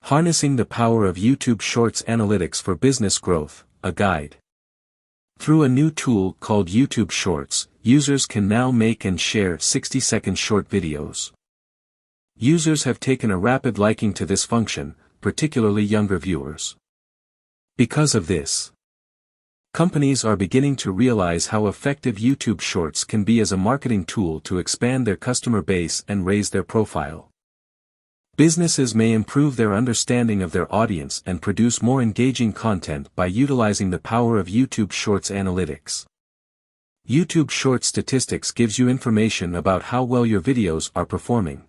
Harnessing the Power of YouTube Shorts Analytics for Business Growth, a Guide. Through a new tool called YouTube Shorts, users can now make and share 60-second short videos. Users have taken a rapid liking to this function, particularly younger viewers. Because of this, companies are beginning to realize how effective YouTube Shorts can be as a marketing tool to expand their customer base and raise their profile. Businesses may improve their understanding of their audience and produce more engaging content by utilizing the power of YouTube Shorts analytics. YouTube Shorts statistics gives you information about how well your videos are performing,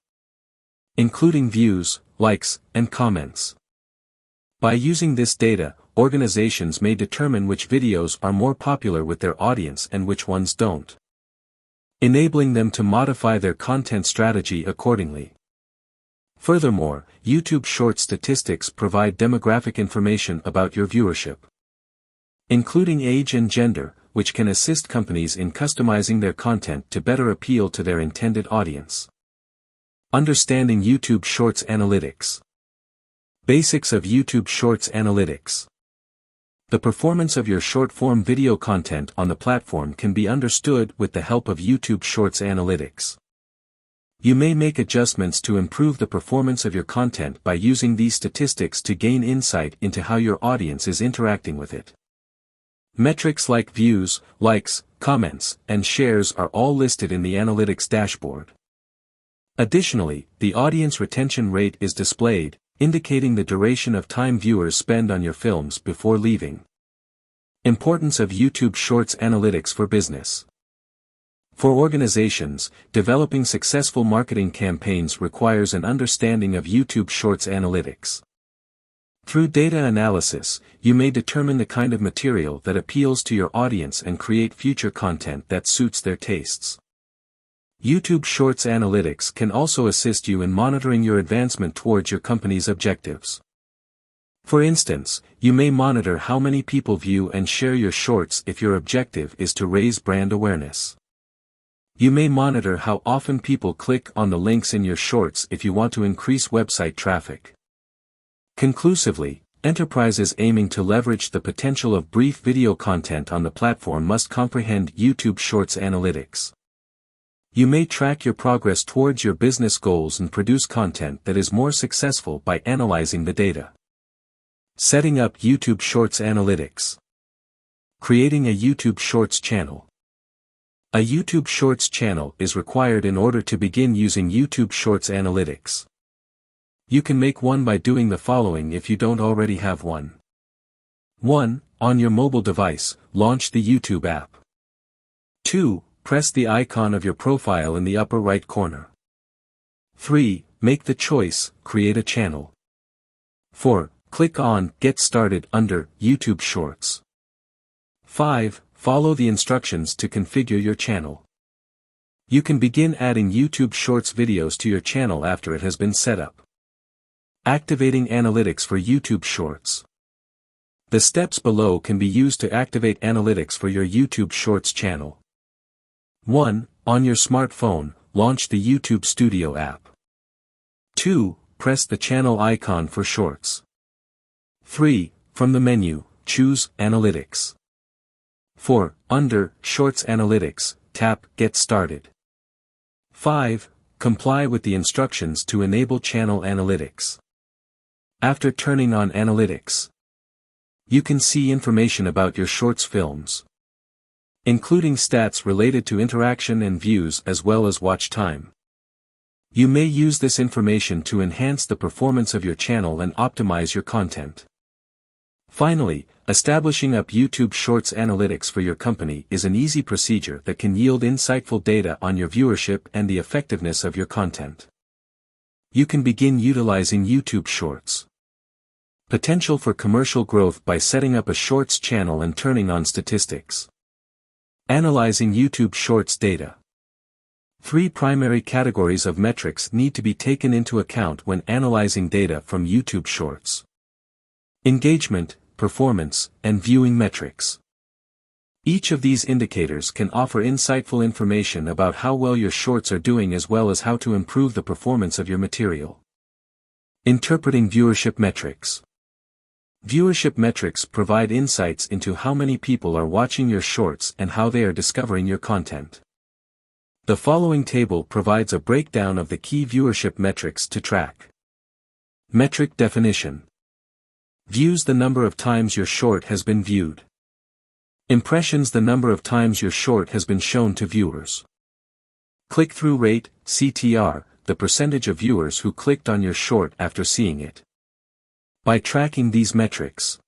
including views, likes, and comments. By using this data, organizations may determine which videos are more popular with their audience and which ones don't, enabling them to modify their content strategy accordingly. Furthermore, YouTube Shorts statistics provide demographic information about your viewership, including age and gender, which can assist companies in customizing their content to better appeal to their intended audience. Understanding YouTube Shorts Analytics. Basics of YouTube Shorts Analytics. The performance of your short-form video content on the platform can be understood with the help of YouTube Shorts Analytics. You may make adjustments to improve the performance of your content by using these statistics to gain insight into how your audience is interacting with it. Metrics like views, likes, comments, and shares are all listed in the analytics dashboard. Additionally, the audience retention rate is displayed, indicating the duration of time viewers spend on your films before leaving. Importance of YouTube Shorts Analytics for business. For organizations, developing successful marketing campaigns requires an understanding of YouTube Shorts analytics. Through data analysis, you may determine the kind of material that appeals to your audience and create future content that suits their tastes. YouTube Shorts analytics can also assist you in monitoring your advancement towards your company's objectives. For instance, you may monitor how many people view and share your shorts if your objective is to raise brand awareness. You may monitor how often people click on the links in your shorts if you want to increase website traffic. Conclusively, enterprises aiming to leverage the potential of brief video content on the platform must comprehend YouTube Shorts analytics. You may track your progress towards your business goals and produce content that is more successful by analyzing the data. Setting up YouTube Shorts analytics. Creating a YouTube Shorts channel. A YouTube Shorts channel is required in order to begin using YouTube Shorts analytics. You can make one by doing the following if you don't already have one. 1. On your mobile device, launch the YouTube app. 2. Press the icon of your profile in the upper right corner. 3. Make the choice, create a channel. 4. Click on Get Started under YouTube Shorts. 5. Follow the instructions to configure your channel. You can begin adding YouTube Shorts videos to your channel after it has been set up. Activating analytics for YouTube Shorts. The steps below can be used to activate analytics for your YouTube Shorts channel. 1. On your smartphone, launch the YouTube Studio app. 2. Press the channel icon for Shorts. 3. From the menu, choose Analytics. 4. Under Shorts Analytics, tap Get Started. 5. Comply with the instructions to enable channel analytics. After turning on analytics, you can see information about your Shorts films, including stats related to interaction and views as well as watch time. You may use this information to enhance the performance of your channel and optimize your content. Finally, establishing up YouTube Shorts analytics for your company is an easy procedure that can yield insightful data on your viewership and the effectiveness of your content. You can begin utilizing YouTube Shorts. Potential for commercial growth by setting up a Shorts channel and turning on statistics. Analyzing YouTube Shorts data. 3 primary categories of metrics need to be taken into account when analyzing data from YouTube Shorts: engagement, performance, and viewing metrics. Each of these indicators can offer insightful information about how well your shorts are doing as well as how to improve the performance of your material. Interpreting viewership metrics. Viewership metrics provide insights into how many people are watching your shorts and how they are discovering your content. The following table provides a breakdown of the key viewership metrics to track. Metric definition. Views: the number of times your short has been viewed. Impressions: the number of times your short has been shown to viewers. Click-through rate, CTR, the percentage of viewers who clicked on your short after seeing it. By tracking these metrics,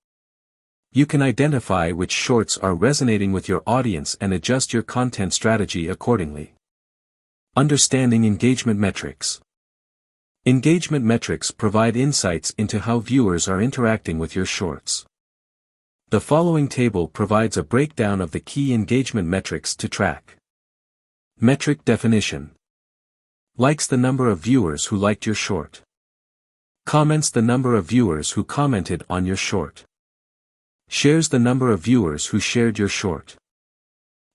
you can identify which shorts are resonating with your audience and adjust your content strategy accordingly. Understanding engagement metrics. Engagement metrics provide insights into how viewers are interacting with your shorts. The following table provides a breakdown of the key engagement metrics to track. Metric definition. Likes: the number of viewers who liked your short. Comments: the number of viewers who commented on your short. Shares: the number of viewers who shared your short.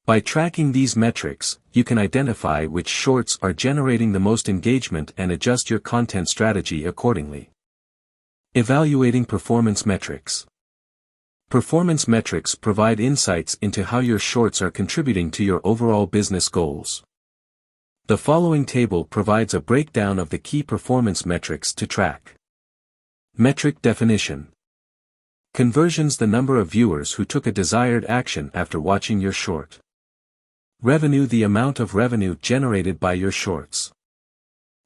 By tracking these metrics, you can identify which shorts are generating the most engagement and adjust your content strategy accordingly. Evaluating performance metrics. Performance metrics provide insights into how your shorts are contributing to your overall business goals. The following table provides a breakdown of the key performance metrics to track. Metric definition. Conversions: the number of viewers who took a desired action after watching your short. Revenue: the amount of revenue generated by your shorts.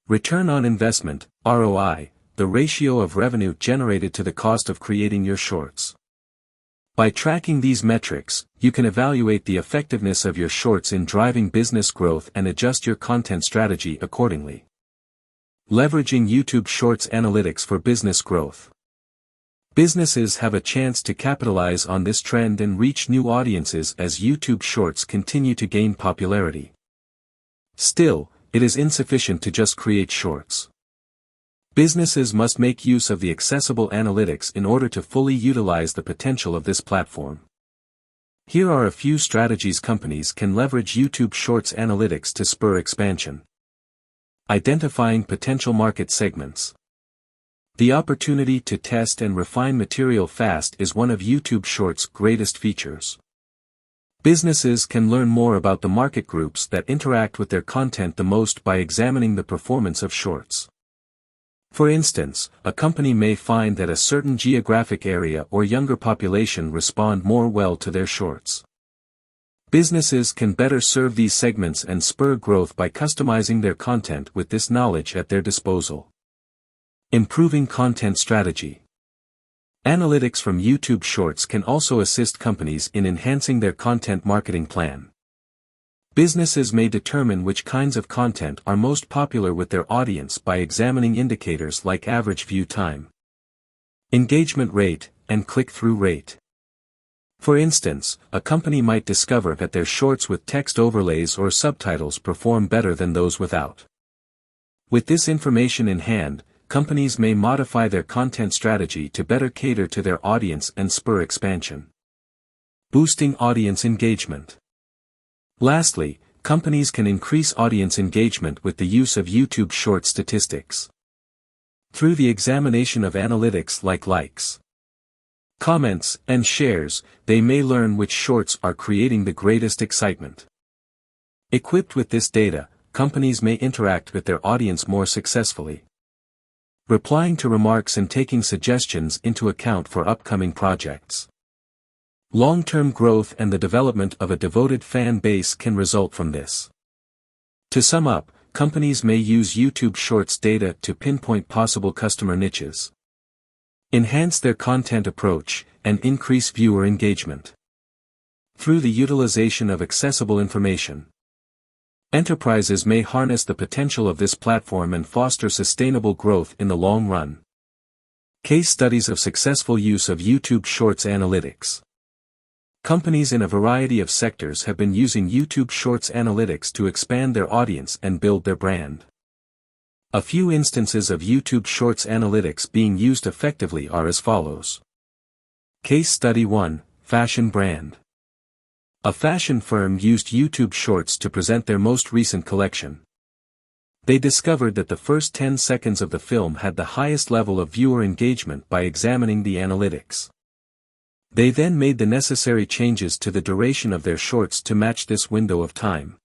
Return on investment, ROI, the ratio of revenue generated to the cost of creating your shorts. By tracking these metrics, you can evaluate the effectiveness of your shorts in driving business growth and adjust your content strategy accordingly. Leveraging YouTube Shorts analytics for business growth. Businesses have a chance to capitalize on this trend and reach new audiences as YouTube Shorts continue to gain popularity. Still, it is insufficient to just create shorts. Businesses must make use of the accessible analytics in order to fully utilize the potential of this platform. Here are a few strategies companies can leverage YouTube Shorts analytics to spur expansion. Identifying potential market segments. The opportunity to test and refine material fast is one of YouTube Shorts' greatest features. Businesses can learn more about the market groups that interact with their content the most by examining the performance of shorts. For instance, a company may find that a certain geographic area or younger population respond more well to their shorts. Businesses can better serve these segments and spur growth by customizing their content with this knowledge at their disposal. Improving content strategy. Analytics from YouTube Shorts can also assist companies in enhancing their content marketing plan. Businesses may determine which kinds of content are most popular with their audience by examining indicators like average view time, engagement rate, and click-through rate. For instance, a company might discover that their shorts with text overlays or subtitles perform better than those without. With this information in hand, companies may modify their content strategy to better cater to their audience and spur expansion. Boosting audience engagement. Lastly, companies can increase audience engagement with the use of YouTube Short statistics. Through the examination of analytics like likes, comments, and shares, they may learn which shorts are creating the greatest excitement. Equipped with this data, companies may interact with their audience more successfully, replying to remarks and taking suggestions into account for upcoming projects. Long-term growth and the development of a devoted fan base can result from this. To sum up, companies may use YouTube Shorts data to pinpoint possible customer niches, enhance their content approach, and increase viewer engagement. Through the utilization of accessible information, enterprises may harness the potential of this platform and foster sustainable growth in the long run. Case studies of successful use of YouTube Shorts analytics. Companies in a variety of sectors have been using YouTube Shorts analytics to expand their audience and build their brand. A few instances of YouTube Shorts analytics being used effectively are as follows. Case Study 1, Fashion Brand. A fashion firm used YouTube Shorts to present their most recent collection. They discovered that the first 10 seconds of the film had the highest level of viewer engagement by examining the analytics. They then made the necessary changes to the duration of their shorts to match this window of time,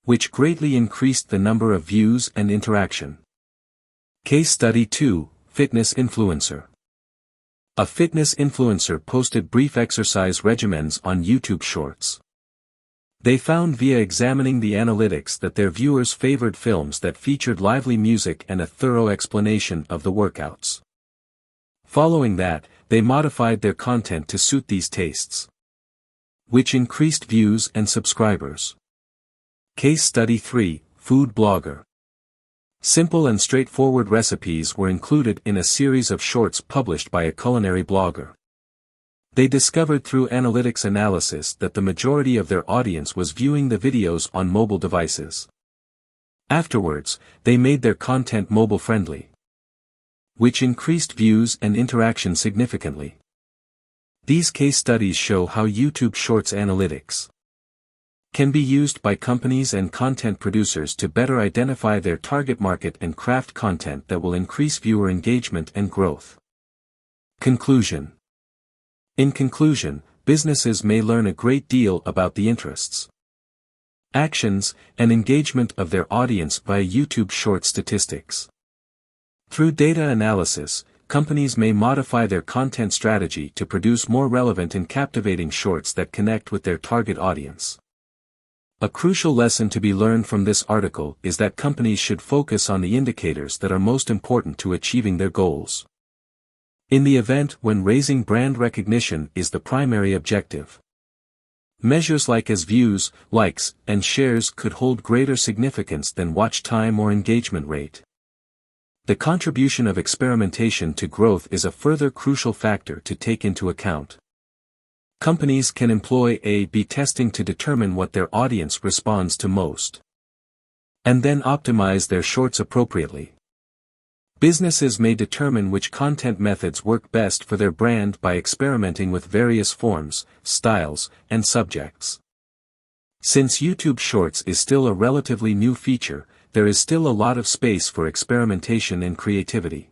which greatly increased the number of views and interaction. Case Study 2, Fitness Influencer. A fitness influencer posted brief exercise regimens on YouTube Shorts. They found via examining the analytics that their viewers favored films that featured lively music and a thorough explanation of the workouts. Following that, they modified their content to suit these tastes, which increased views and subscribers. Case Study 3, Food Blogger. Simple and straightforward recipes were included in a series of shorts published by a culinary blogger. They discovered through analytics analysis that the majority of their audience was viewing the videos on mobile devices. Afterwards, they made their content mobile-friendly, which increased views and interaction significantly. These case studies show how YouTube Shorts analytics can be used by companies and content producers to better identify their target market and craft content that will increase viewer engagement and growth. Conclusion. In conclusion, businesses may learn a great deal about the interests, actions, and engagement of their audience via YouTube Shorts statistics. Through data analysis, companies may modify their content strategy to produce more relevant and captivating shorts that connect with their target audience. A crucial lesson to be learned from this article is that companies should focus on the indicators that are most important to achieving their goals. In the event when raising brand recognition is the primary objective, measures like as views, likes, and shares could hold greater significance than watch time or engagement rate. The contribution of experimentation to growth is a further crucial factor to take into account. Companies can employ A/B testing to determine what their audience responds to most, and then optimize their shorts appropriately. Businesses may determine which content methods work best for their brand by experimenting with various forms, styles, and subjects. Since YouTube Shorts is still a relatively new feature, there is still a lot of space for experimentation and creativity.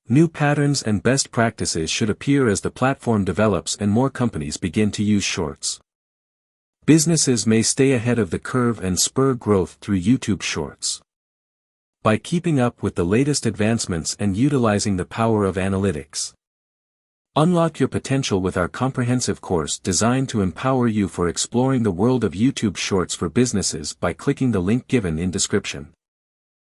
New patterns and best practices should appear as the platform develops and more companies begin to use Shorts. Businesses may stay ahead of the curve and spur growth through YouTube Shorts by keeping up with the latest advancements and utilizing the power of analytics. Unlock your potential with our comprehensive course designed to empower you for exploring the world of YouTube Shorts for businesses by clicking the link given in description.